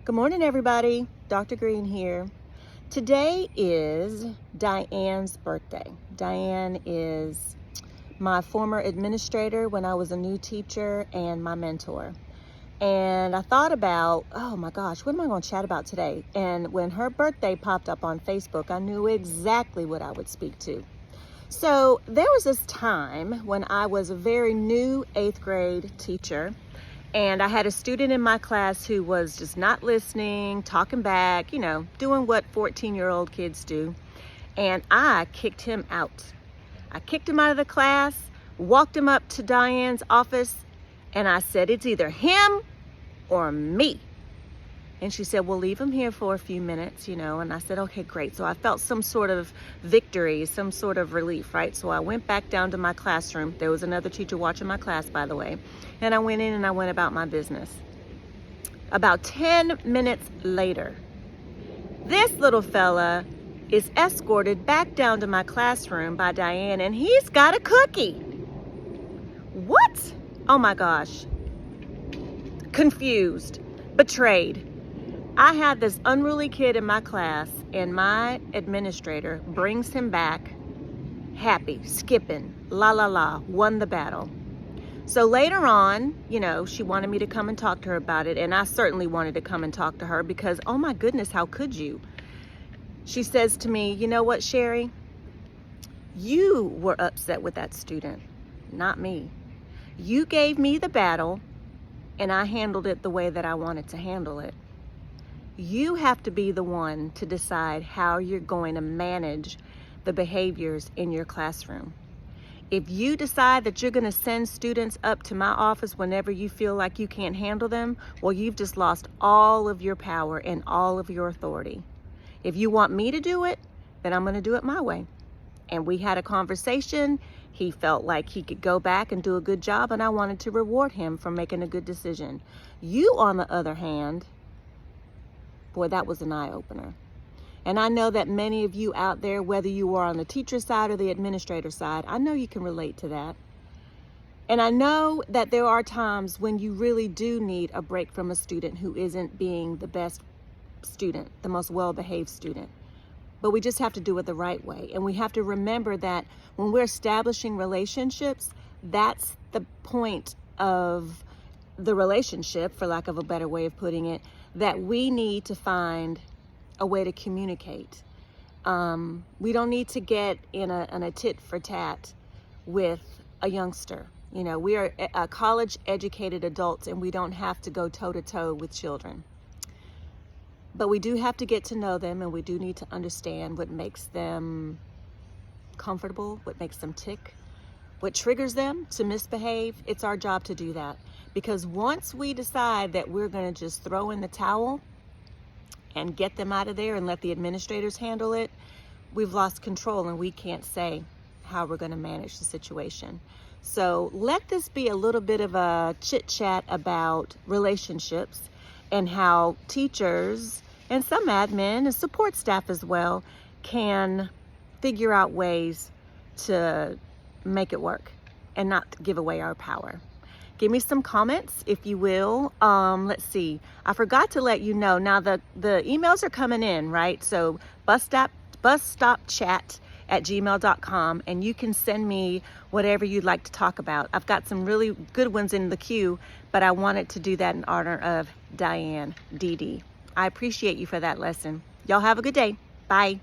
Good morning, everybody. Dr. Green here. Today is Diane's birthday. Diane is my former administrator when I was a new teacher and my mentor. And I thought about, oh my gosh, what am I going to chat about today? And when her birthday popped up on Facebook, I knew exactly what I would speak to. So there was this time when I was a very new 8th grade teacher, and I had a student in my class who was just not listening, talking back, doing what 14-year-old kids do. And I kicked him out. I kicked him out of the class, walked him up to Diane's office, and I said, it's either him or me. And she said, well, leave him here for a few minutes, and I said, okay, great. So I felt some sort of victory, some sort of relief, right? So I went back down to my classroom. There was another teacher watching my class, by the way. And I went in and I went about my business. About 10 minutes later, this little fella is escorted back down to my classroom by Diane, and he's got a cookie. What? Oh my gosh. Confused, betrayed. I had this unruly kid in my class, and my administrator brings him back happy, skipping, la la la, won the battle. So later on, she wanted me to come and talk to her about it, and I certainly wanted to come and talk to her because, oh my goodness, how could you? She says to me, you know what, Sherry? You were upset with that student, not me. You gave me the battle, and I handled it the way that I wanted to handle it. You have to be the one to decide how you're going to manage the behaviors in your classroom. If you decide that you're going to send students up to my office whenever you feel like you can't handle them, well, you've just lost all of your power and all of your authority. If you want me to do it, then I'm going to do it my way. And we had a conversation. He felt like he could go back and do a good job, and I wanted to reward him for making a good decision. You, on the other hand, boy, that was an eye-opener. And I know that many of you out there, whether you are on the teacher side or the administrator side, I know you can relate to that. And I know that there are times when you really do need a break from a student who isn't being the best student, the most well-behaved student. But we just have to do it the right way. And we have to remember that when we're establishing relationships, that's the point of the relationship, for lack of a better way of putting it, that we need to find a way to communicate. We don't need to get in a tit for tat with a youngster. We are college educated adults, and we don't have to go toe to toe with children. But we do have to get to know them, and we do need to understand what makes them comfortable, what makes them tick, what triggers them to misbehave. It's our job to do that. Because once we decide that we're going to just throw in the towel and get them out of there and let the administrators handle it, we've lost control, and we can't say how we're going to manage the situation. So let this be a little bit of a chit chat about relationships and how teachers and some admin and support staff as well can figure out ways to make it work and not give away our power. Give me some comments, if you will. Let's see. I forgot to let you know. Now, the emails are coming in, right? So busstopchat@gmail.com, and you can send me whatever you'd like to talk about. I've got some really good ones in the queue, but I wanted to do that in honor of Diane, DD. I appreciate you for that lesson. Y'all have a good day. Bye.